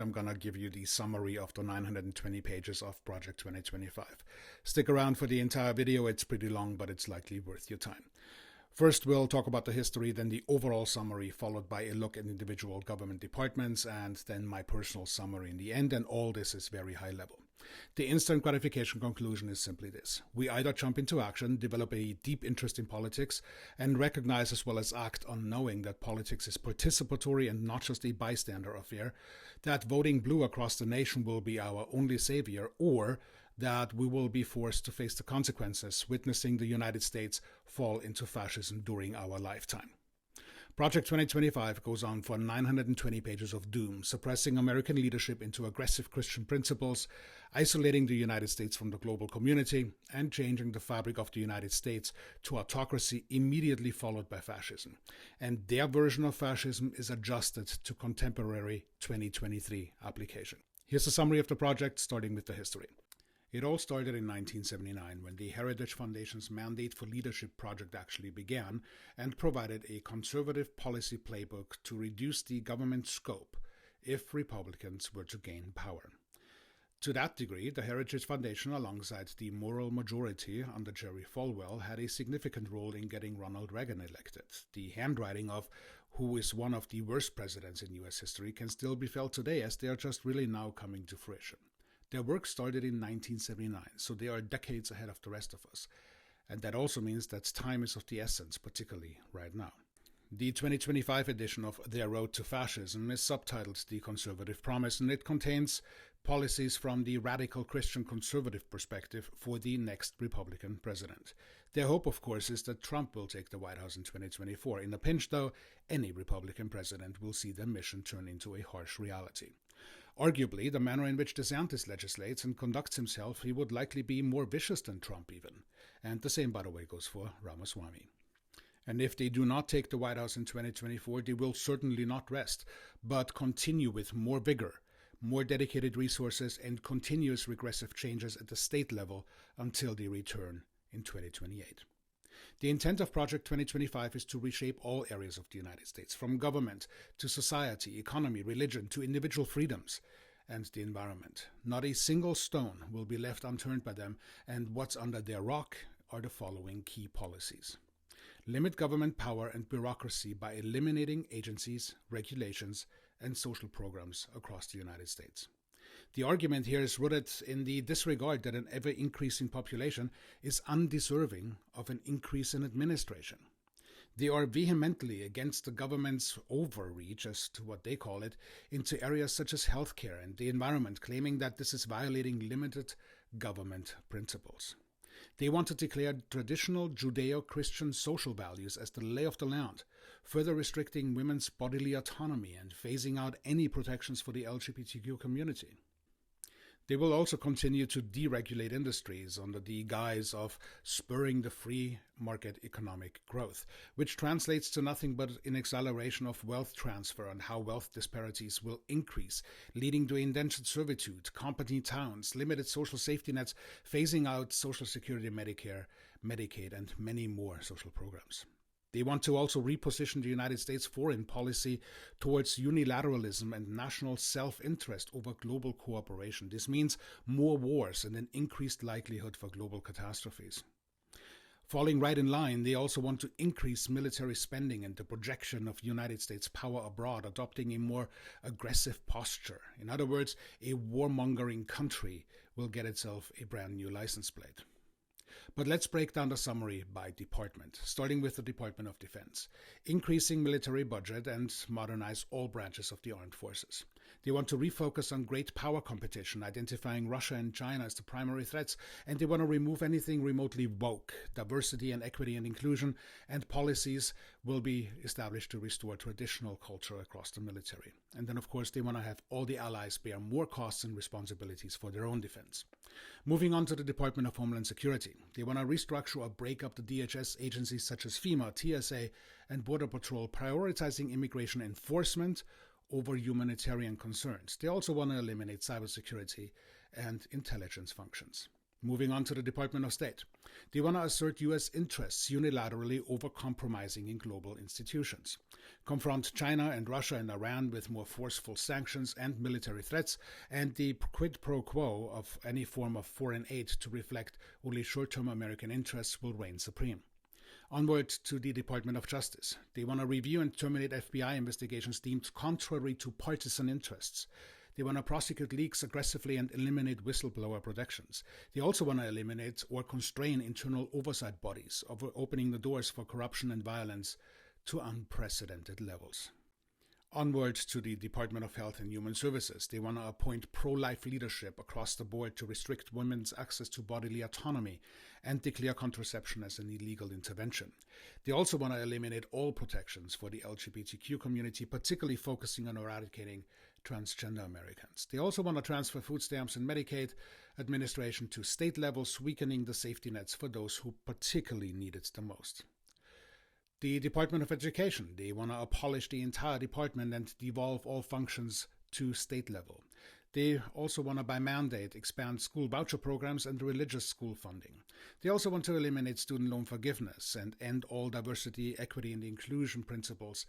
I'm going to give you the summary of the 920 pages of Project 2025. Stick around for the entire video. It's pretty long, but it's likely worth your time. First, we'll talk about the history, then the overall summary, followed by a look at individual government departments, and then my personal summary in the end, and all this is very high level. The instant gratification conclusion is simply this. We either jump into action, develop a deep interest in politics, and recognize as well as act on knowing that politics is participatory and not just a bystander affair, that voting blue across the nation will be our only savior, or that we will be forced to face the consequences, witnessing the United States fall into fascism during our lifetime. Project 2025 goes on for 920 pages of doom, suppressing American leadership into aggressive Christian principles, isolating the United States from the global community, and changing the fabric of the United States to autocracy immediately followed by fascism. And their version of fascism is adjusted to contemporary 2023 application. Here's a summary of the project, starting with the history. It all started in 1979 when the Heritage Foundation's Mandate for Leadership project actually began and provided a conservative policy playbook to reduce the government scope if Republicans were to gain power. To that degree, the Heritage Foundation, alongside the moral majority under Jerry Falwell, had a significant role in getting Ronald Reagan elected. The handwriting of who is one of the worst presidents in U.S. history can still be felt today, as they are just really now coming to fruition. Their work started in 1979, so they are decades ahead of the rest of us. And that also means that time is of the essence, particularly right now. The 2025 edition of Their Road to Fascism is subtitled The Conservative Promise, and it contains policies from the radical Christian conservative perspective for the next Republican president. Their hope, of course, is that Trump will take the White House in 2024. In a pinch, though, any Republican president will see their mission turn into a harsh reality. Arguably, the manner in which DeSantis legislates and conducts himself, he would likely be more vicious than Trump even. And the same, by the way, goes for Ramaswamy. And if they do not take the White House in 2024, they will certainly not rest, but continue with more vigor, more dedicated resources, and continuous regressive changes at the state level until they return in 2028. The intent of Project 2025 is to reshape all areas of the United States, from government to society, economy, religion, to individual freedoms and the environment. Not a single stone will be left unturned by them, and what's under their rock are the following key policies. Limit government power and bureaucracy by eliminating agencies, regulations, and social programs across the United States. The argument here is rooted in the disregard that an ever-increasing population is undeserving of an increase in administration. They are vehemently against the government's overreach, as to what they call it, into areas such as healthcare and the environment, claiming that this is violating limited government principles. They want to declare traditional Judeo-Christian social values as the lay of the land, further restricting women's bodily autonomy and phasing out any protections for the LGBTQ community. They will also continue to deregulate industries under the guise of spurring the free market economic growth, which translates to nothing but an acceleration of wealth transfer and how wealth disparities will increase, leading to indentured servitude, company towns, limited social safety nets, phasing out Social Security, Medicare, Medicaid, and many more social programs. They want to also reposition the United States foreign policy towards unilateralism and national self-interest over global cooperation. This means more wars and an increased likelihood for global catastrophes. Falling right in line, they also want to increase military spending and the projection of United States power abroad, adopting a more aggressive posture. In other words, a warmongering country will get itself a brand new license plate. But let's break down the summary by department, starting with the Department of Defense. Increasing military budget and modernize all branches of the armed forces. They want to refocus on great power competition, identifying Russia and China as the primary threats, and they want to remove anything remotely woke. Diversity and equity and inclusion and policies will be established to restore traditional culture across the military. And then, of course, they want to have all the allies bear more costs and responsibilities for their own defense. Moving on to the Department of Homeland Security. They want to restructure or break up the DHS agencies such as FEMA, TSA, and Border Patrol, prioritizing immigration enforcement over humanitarian concerns. They also want to eliminate cybersecurity and intelligence functions. Moving on to the Department of State. They want to assert U.S. interests unilaterally over compromising in global institutions, confront China and Russia and Iran with more forceful sanctions and military threats, and the quid pro quo of any form of foreign aid to reflect only short-term American interests will reign supreme. Onward to the Department of Justice. They want to review and terminate FBI investigations deemed contrary to partisan interests. They want to prosecute leaks aggressively and eliminate whistleblower protections. They also want to eliminate or constrain internal oversight bodies, opening the doors for corruption and violence to unprecedented levels. Onward to the Department of Health and Human Services. They want to appoint pro-life leadership across the board to restrict women's access to bodily autonomy and declare contraception as an illegal intervention. They also want to eliminate all protections for the LGBTQ community, particularly focusing on eradicating transgender Americans. They also want to transfer food stamps and Medicaid administration to state levels, weakening the safety nets for those who particularly need it the most. The Department of Education. They want to abolish the entire department and devolve all functions to state level. They also want to, by mandate, expand school voucher programs and religious school funding. They also want to eliminate student loan forgiveness and end all diversity, equity, and inclusion principles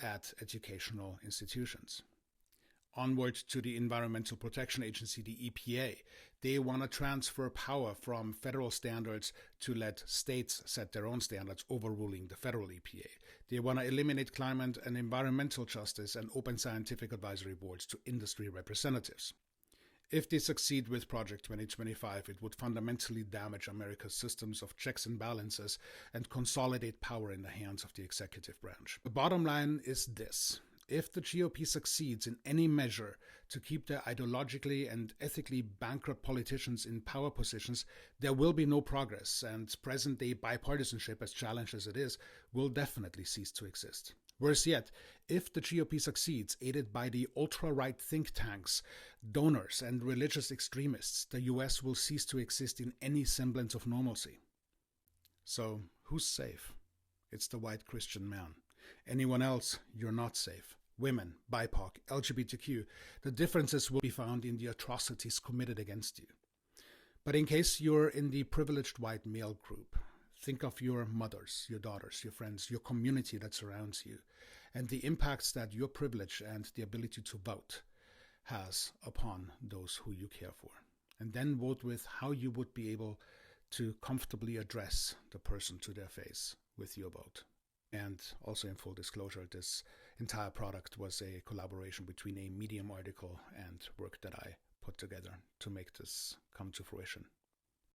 at educational institutions. Onward to the Environmental Protection Agency, the EPA. They want to transfer power from federal standards to let states set their own standards, overruling the federal EPA. They want to eliminate climate and environmental justice and open scientific advisory boards to industry representatives. If they succeed with Project 2025, it would fundamentally damage America's systems of checks and balances and consolidate power in the hands of the executive branch. The bottom line is this. If the GOP succeeds in any measure to keep their ideologically and ethically bankrupt politicians in power positions, there will be no progress, and present-day bipartisanship, as challenged as it is, will definitely cease to exist. Worse yet, if the GOP succeeds, aided by the ultra-right think tanks, donors, and religious extremists, the US will cease to exist in any semblance of normalcy. So, who's safe? It's the white Christian man. Anyone else, you're not safe. Women, BIPOC, LGBTQ, the differences will be found in the atrocities committed against you. But in case you're in the privileged white male group, think of your mothers, your daughters, your friends, your community that surrounds you, and the impacts that your privilege and the ability to vote has upon those who you care for. And then vote with how you would be able to comfortably address the person to their face with your vote. And also, in full disclosure, this entire product was a collaboration between a Medium article and work that I put together to make this come to fruition.